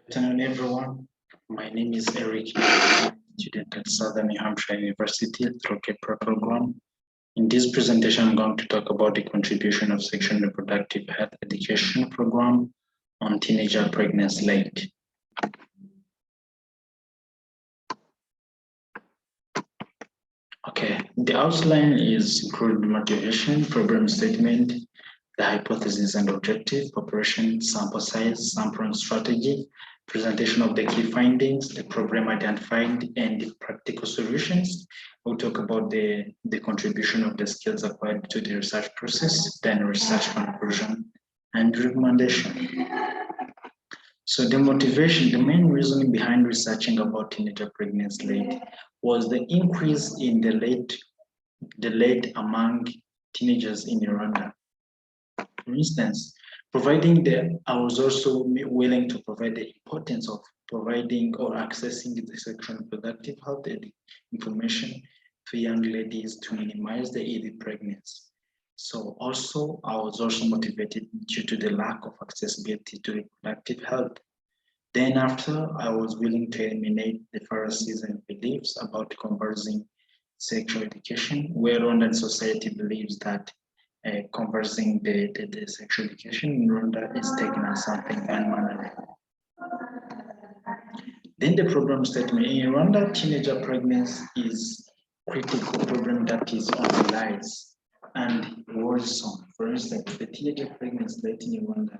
Good afternoon, everyone. My name is Eric, student at Southern New Hampshire University through KPRA program. In this presentation, I'm going to talk about the contribution of sexual and reproductive health education program on teenager pregnancy late. Okay, the outline is crude motivation, problem statement, the hypothesis and objective, population, sample size, sampling strategy, presentation of the key findings, the problem identified, and the practical solutions. We'll talk about the contribution of the skills acquired to the research process, then research conclusion, and recommendation. So the motivation, the main reason behind researching about teenager pregnancy late was the increase in the late among teenagers in Rwanda. For instance, I was also willing to provide the importance of providing or accessing the sexual and reproductive health information to young ladies to minimize the ED pregnancy. So also, I was also motivated due to the lack of accessibility to reproductive health. Then after, I was willing to eliminate the Pharisees and beliefs about conversing sexual education, where Rwandan society believes that conversing the sexual education in Rwanda is taken as something unmannerly. Then the problem statement in Rwanda, teenager pregnancy is a critical problem that is on the rise and worrisome. For instance, the teenager pregnancy rate in Rwanda,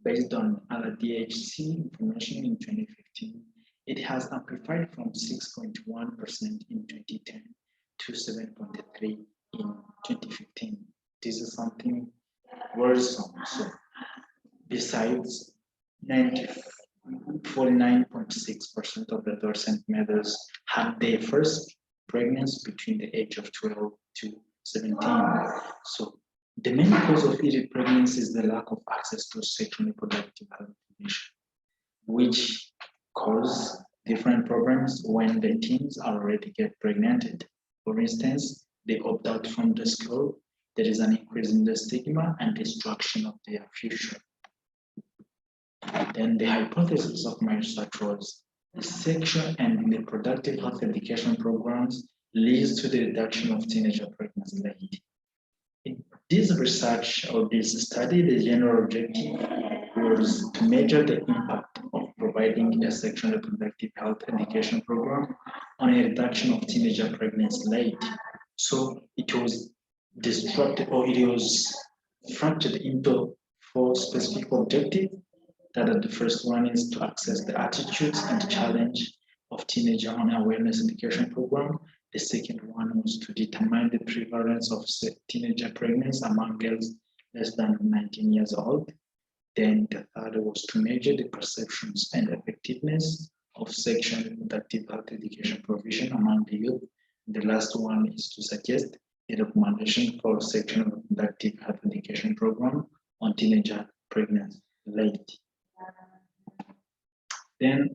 based on DHC information in 2015, it has amplified from 6.1% in 2010 to 7.3% in 2015. This is something worrisome. So, besides 49.6% of adolescent mothers had their first pregnancy between the age of 12 to 17. So, the main cause of ED pregnancy is the lack of access to sexual and reproductive health information, which cause different problems when the teens already get pregnant. For instance, they opt out from the school. There is an increase in the stigma and destruction of their future. Then the hypothesis of my research was the sexual and reproductive health education programs leads to the reduction of teenager pregnancy rate. In this research or this study, the general objective was to measure the impact of providing a sexual and reproductive health education program on a reduction of teenager pregnancy rate. So it was structured into 4 specific objectives. That the first one is to access the attitudes and challenge of teenager on awareness education program. The second one was to determine the prevalence of teenager pregnancy among girls less than 19 years old. Then the third was to measure the perceptions and effectiveness of sexual and reproductive health education provision among the youth. The last one is to suggest a recommendation for sexual and reproductive health education program on teenager pregnancy rate. Then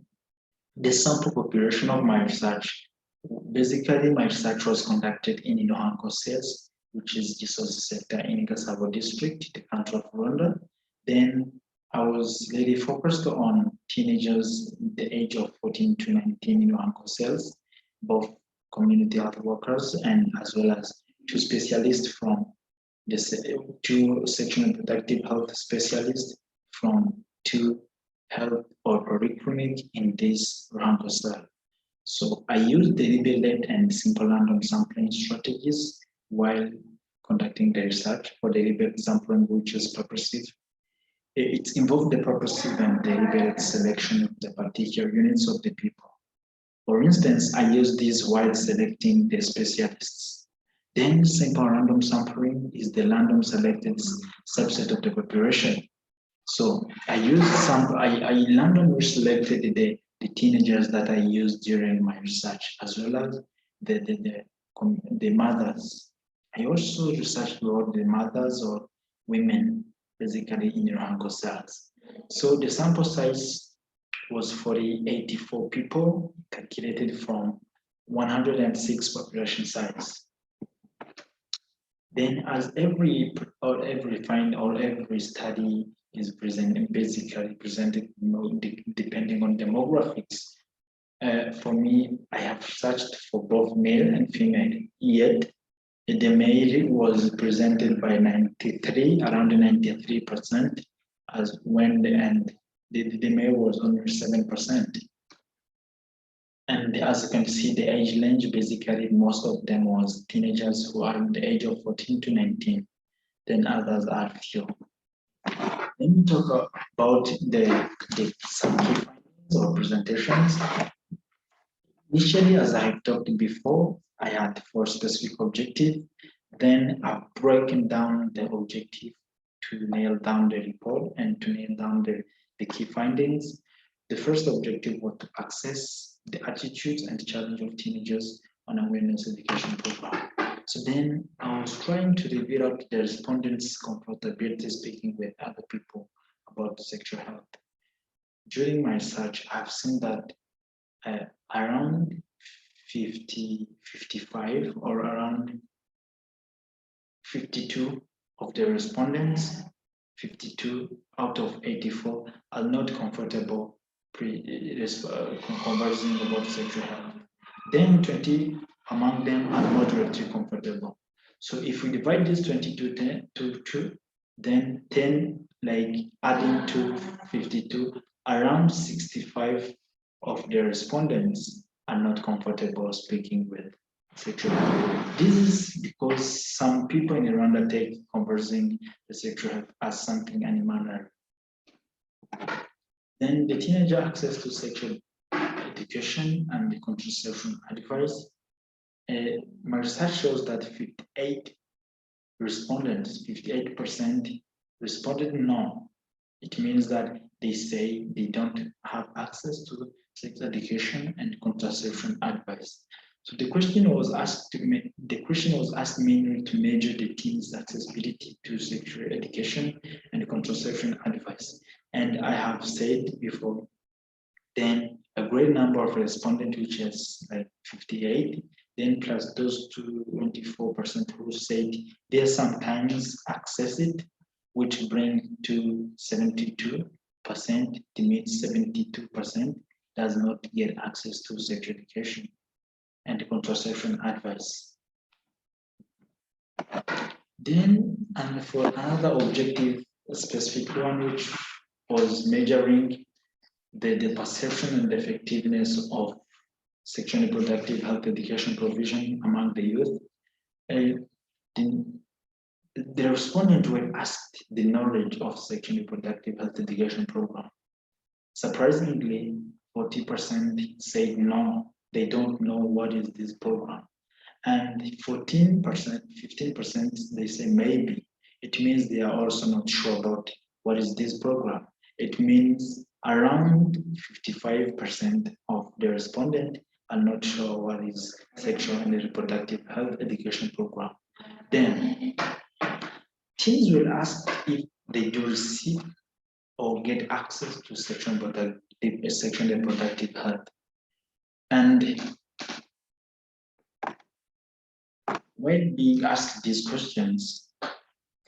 the sample population of my research. Basically, my research was conducted in Ruhango cells, which is Gisozi Sector in Gasabo District, the country of Rwanda. Then I was really focused on teenagers the age of 14 to 19 in Ruhango cells, both community health workers and as well as 2 specialists from the 2 sexual and reproductive health specialists from 2 health or polyclinic in this Ruhango cell. So I used deliberate and simple random sampling strategies while conducting the research. For deliberate sampling, which is purposive. It involved the purposive and deliberate selection of the particular units of the people. For instance, I used this while selecting the specialists. Then simple random sampling is the random selected subset of the population. So I randomly selected the teenagers that I used during my research, as well as the mothers. I also researched about the mothers or women, basically in Ruhango cells. So the sample size was 84 people, calculated from 106 population sites. Then as every find or every study is basically presented depending on demographics. For me, I have searched for both male and female, yet the male was presented by 93, around 93%, as when the male was only 7%. And as you can see, the age range, basically most of them was teenagers who are in the age of 14 to 19. Then others are few. Let me talk about some key findings or presentations. Initially, as I have talked before, I had 4 specific objectives. Then I've broken down the objective to nail down the report and to nail down the key findings. The first objective was to assess the attitudes and challenge of teenagers on awareness education program. So then I was trying to reveal out the respondents' comfortability speaking with other people about sexual health. During my research, I've seen that around 55 or around 52 of the respondents, 52 out of 84 are not comfortable conversing about sexual health. Then 20 among them are moderately comfortable. So if we divide this 22 to 2, then 10, like adding to 52, around 65 of the respondents are not comfortable speaking with sexual health. This is because some people in Rwanda take conversing the sexual health as something animal. Then the teenager access to sexual education and the contraception advice. My research shows that 58 respondents, 58% responded no. It means that they say they don't have access to sex education and contraception advice. So the question was asked mainly to measure the teens' accessibility to sexual education and contraception advice. And I have said before, then a great number of respondents, which is like 58, then plus those 24% who said they sometimes access it, which bring to 72%. It means 72% does not get access to sexual education and contraception advice. Then, and for another objective, a specific one, which was measuring the perception and effectiveness of sexual and reproductive health education provision among the youth. The respondents were asked the knowledge of sexual and reproductive health education program. Surprisingly, 40% said no, they don't know what is this program. And 14%, 15% they say maybe. It means they are also not sure about what is this program. It means around 55% of the respondents are not sure what is sexual and reproductive health education program. Then teens will ask if they do receive or get access to sexual and reproductive health. And when being asked these questions,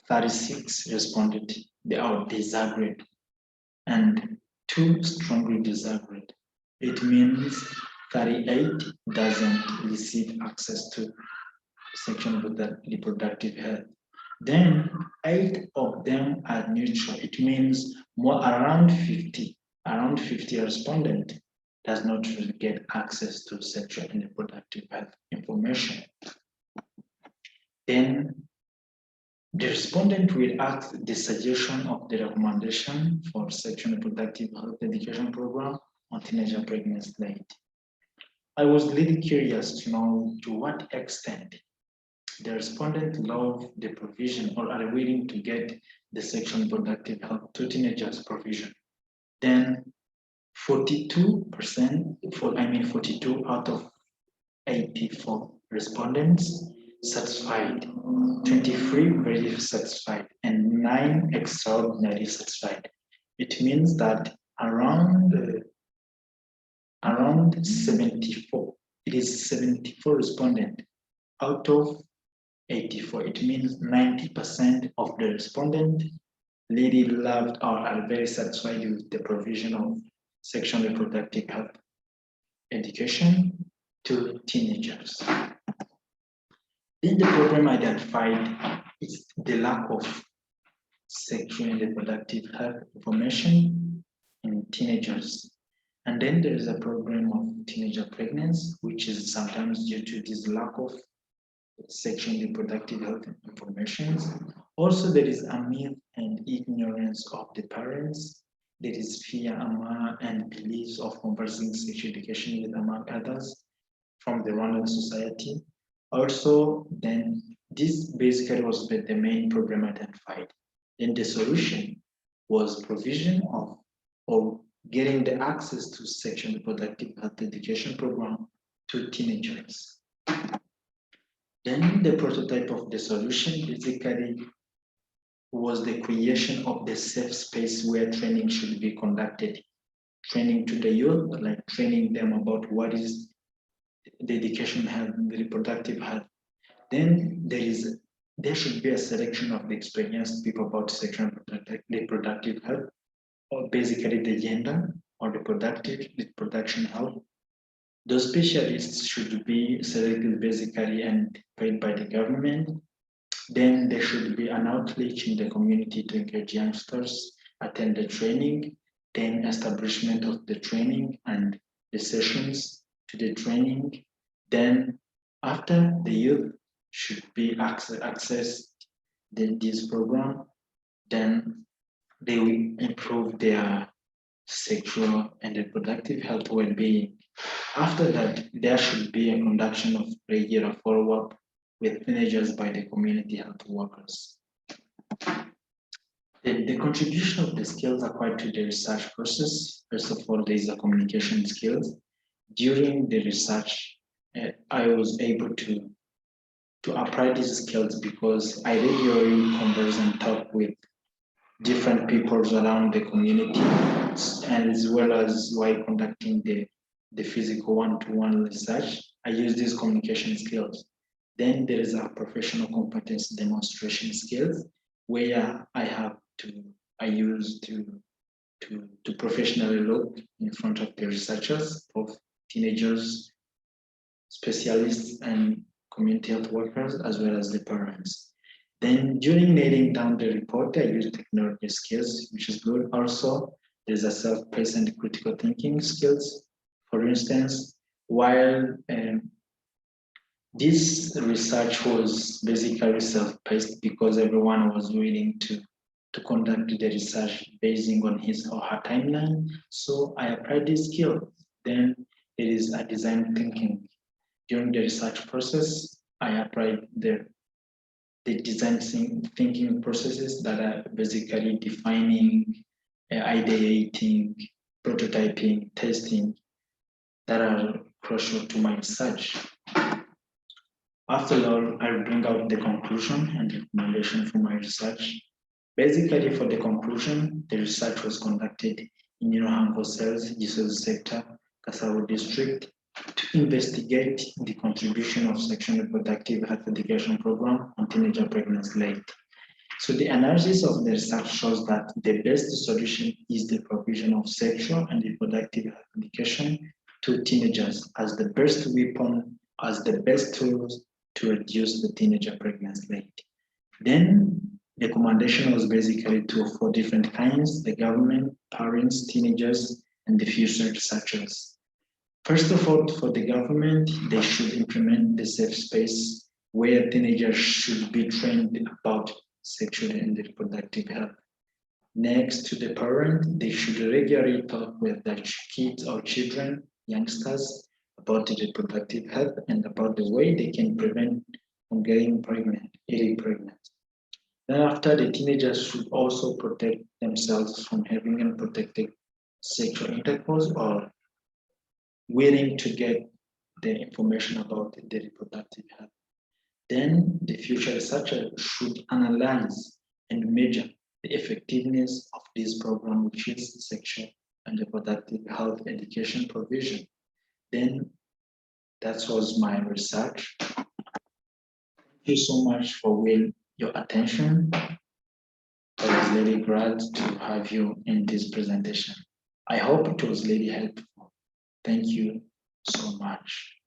36 responded they are disagreed, and 2 strongly disagreed. It means 38 doesn't receive access to sexual and reproductive health. Then 8 of them are neutral. It means around 50 respondents does not really get access to sexual and reproductive health information. Then the respondent will ask the suggestion of the recommendation for sexual and reproductive health education program on teenager pregnancy rate. I was really curious to know to what extent the respondents love the provision or are willing to get the sexual and reproductive health to teenagers provision. Then 42 out of 84 respondents satisfied, 23 very satisfied, and 9 extraordinarily satisfied. It means that around 74, it is 74 respondents out of 84. It means 90% of the respondents really loved or are very satisfied with the provision of sexual and reproductive health education to teenagers. Then the problem identified is the lack of sexual and reproductive health information in teenagers. And then there is a problem of teenager pregnancy, which is sometimes due to this lack of sexual and reproductive health information. Also, there is a myth and ignorance of the parents. There is fear and beliefs of conversing sexual education with among others from the Rwandan society. Also, then this basically was the main problem identified. Then the solution was provision of or getting the access to sexual and reproductive health education program to teenagers. Then the prototype of the solution basically was the creation of the safe space where training should be conducted. Training to the youth, like training them about what is the education health, the reproductive health. Then there should be a selection of the experienced people about sexual and reproductive health, or basically the gender or the reproduction health. Those specialists should be selected basically and paid by the government. Then there should be an outreach in the community to encourage youngsters attend the training, then establishment of the training and the sessions to the training. Then after the youth should be access this program, then they will improve their sexual and reproductive health well-being. After that, there should be a conduction of regular follow-up with teenagers by the community health workers. The contribution of the skills acquired to the research process, first of all, there is a communication skills. During the research, I was able to apply these skills because I regularly converse and talk with different peoples around the community, and as well as while conducting the physical one-to-one research, I use these communication skills. Then there is a professional competence demonstration skills where I use to professionally look in front of the researchers, of teenagers, specialists, and community health workers, as well as the parents. Then during nailing down the report, I use technology skills, which is good. Also, there's a self-paced and critical thinking skills. For instance, while this research was basically self-paced because everyone was willing to conduct the research based on his or her timeline. So I applied these skills. Then there is a design thinking. During the research process, I applied the design thinking processes that are basically defining, ideating, prototyping, testing, that are crucial to my research. After all, I'll bring out the conclusion and recommendation for my research. Basically, for the conclusion, the research was conducted in Ruhango cells, Gisozi Sector, Gasabo District, to investigate the contribution of sexual and reproductive health education program on teenager pregnancy rate. So the analysis of the research shows that the best solution is the provision of sexual and reproductive health education to teenagers as the best weapon, as the best tools to reduce the teenager pregnancy rate. Then the recommendation was basically for different kinds: the government, parents, teenagers, and the future researchers. First of all, for the government, they should implement the safe space where teenagers should be trained about sexual and reproductive health. Next, to the parent, they should regularly talk with their kids or children, youngsters, about the reproductive health and about the way they can prevent from getting pregnant, getting pregnant. Then after, the teenagers should also protect themselves from having unprotected sexual intercourse or willing to get the information about the reproductive health. Then the future researcher should analyze and measure the effectiveness of this program, which is sexual and reproductive health education provision. Then that was my research. Thank you so much for your attention. I was really glad to have you in this presentation. I hope it was really helpful. Thank you so much.